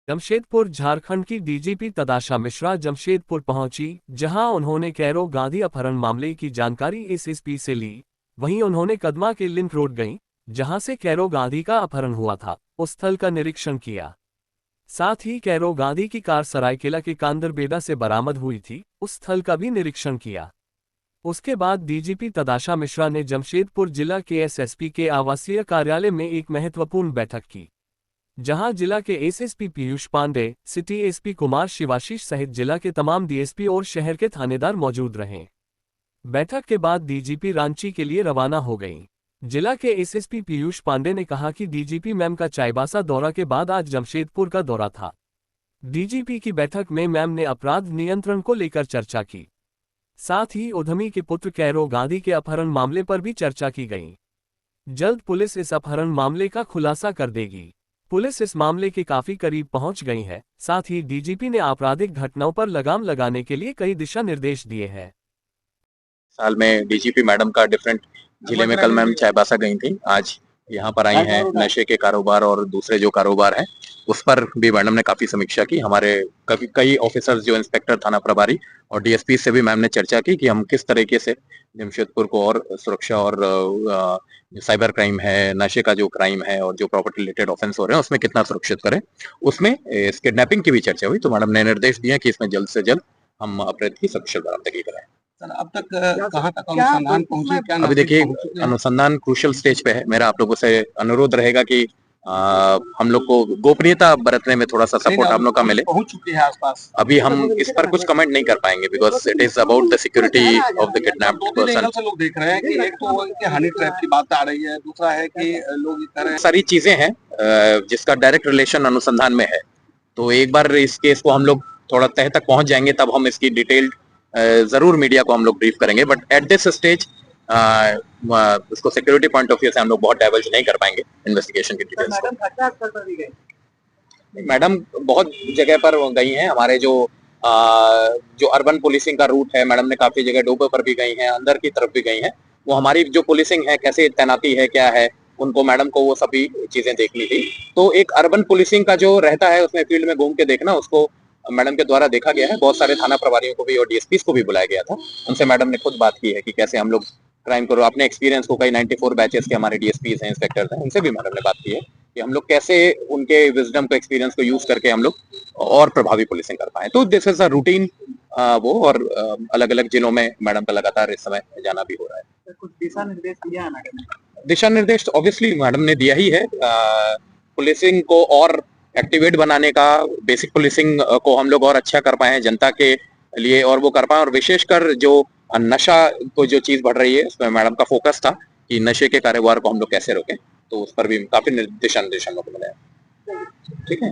जमशेदपुर झारखंड की डीजीपी तदाशा मिश्रा जमशेदपुर पहुंची, जहां उन्होंने कैरो गांधी अपहरण मामले की जानकारी एसएसपी से ली। वहीं उन्होंने कदमा के लिंक रोड गईं, जहां से कैरो गांधी का अपहरण हुआ था, उस स्थल का निरीक्षण किया। साथ ही कैरो गांधी की कार सरायकेला के कांदरबेड़ा से बरामद हुई थी, उस स्थल का भी निरीक्षण किया। उसके बाद डीजीपी तदाशा मिश्रा ने जमशेदपुर जिला के एसएसपी के आवासीय कार्यालय में एक महत्वपूर्ण बैठक की, जहां जिला के SSP Piyush Pandey, city SP Kumar Shivashish सहित जिला के तमाम डीएसपी और शहर के थानेदार मौजूद रहे। बैठक के बाद डीजीपी रांची के लिए रवाना हो गईं। जिला के एसएसपी पीयूष पांडे ने कहा कि डीजीपी मैम का चाईबासा दौरा के बाद आज जमशेदपुर का दौरा था। डीजीपी की बैठक में मैम ने अपराध नियंत्रण को लेकर चर्चा की। साथ ही उद्यमी के पुत्र कैरो गांधी के अपहरण मामले पर भी चर्चा की गई। जल्द पुलिस इस अपहरण मामले का खुलासा कर देगी। पुलिस इस मामले के काफी करीब पहुंच गई है। साथ ही डीजीपी ने आपराधिक घटनाओं पर लगाम लगाने के लिए कई दिशा निर्देश दिए हैं। साल में डीजीपी मैडम का डिफरेंट जिले में कल मैम चाईबासा गई थी, आज यहाँ पर आई हैं। नशे के कारोबार और दूसरे जो कारोबार हैं उस पर भी मैडम ने काफी समीक्षा की। हमारे कई ऑफिसर्स जो इंस्पेक्टर थाना प्रभारी और डीएसपी से भी मैम ने चर्चा की कि हम किस तरीके से जमशेदपुर को और सुरक्षा और जो साइबर क्राइम है, नशे का जो क्राइम है और जो प्रॉपर्टी रिलेटेड ऑफेंस हो रहे हैं उसमें कितना सुरक्षित करें। उसमें इस किडनैपिंग की भी चर्चा हुई, तो मैडम ने निर्देश दिए कि इसमें जल्द से जल्द हम अपराध की सकुशल बरामदगी कराएं। सर, अब तक कहाँ तक अनुसंधान पहुंचे? क्या अभी देखिए अनुसंधान क्रूशियल स्टेज पे है। मेरा आप लोगों से अनुरोध रहेगा कि हम लोग को गोपनीयता बरतने में थोड़ा सा सपोर्ट आप लोग का मिले। पहुंच चुके हैं आसपास। अभी हम इस पर कुछ कमेंट नहीं कर पाएंगे because it is about the security of the kidnapped person. से लोग देख रहे हैं कि एक तो इनके हनी ट्रैप की बात आ रही है, दूसरा है कि लोग कह रहे हैं सारी चीजें हैं जिसका डायरेक्ट रिलेशन अनुसंधान में है। तो एक बार इस केस को हम लोग थोड़ा तह तक पहुंच जाएंगे तब हम इसकी डिटेल्ड जरूर मीडिया को हम लोग ब्रीफ करेंगे। बट एट दिस स्टेज उसको सिक्योरिटी पॉइंट ऑफ व्यू से हम लोग बहुत डाइवर्ज नहीं कर पाएंगे इन्वेस्टिगेशन की डिटेल्स को। मैडम बहुत जगह पर गई हैं। हमारे जो अर्बन पुलिसिंग का रूट है, मैडम ने काफी जगह डोबे पर भी गई हैं, अंदर की तरफ भी गई हैं। वो हमारी जो पुलिसिंग है, कैसे तैनाती है, क्या है, उनको मैडम को वो सभी चीजें देखनी थी। तो एक अर्बन पुलिसिंग का जो रहता है उसमें फील्ड में घूम के देखना, उसको मैडम के द्वारा देखा गया है। बहुत सारे थाना प्रभारियों को भी और डीएसपी को भी बुलाया गया था। उनसे मैडम ने खुद बात की है कि कैसे हम लोग क्राइम करो। अपने एक्सपीरियंस को कई 94 बैचेस के हमारे डीएसपीज हैं, इंस्पेक्टर्स हैं, उनसे भी मैडम ने बात की है कि हम लोग कैसे उनके विजडम को, एक्सपीरियंस को यूज करके हम लोग और प्रभावी पुलिसिंग कर पाए। तो दिस इज अ रूटीन वो, और अलग अलग जिलों में मैडम का लगातार इस समय जाना भी हो रहा है। कुछ दिशा निर्देश दिया है मैडम ने? दिशा निर्देश ऑब्वियसली मैडम ने दिया ही है। पुलिसिंग को और एक्टिवेट बनाने का, बेसिक पुलिसिंग को हम लोग और अच्छा कर पाए जनता के लिए और वो कर पाए। और विशेषकर जो नशा को जो चीज बढ़ रही है उसमें मैडम का फोकस था कि नशे के कारोबार को हम लोग कैसे रोकें। तो उस पर भी काफी दिशा निर्देश हम लोग मिले। ठीक है।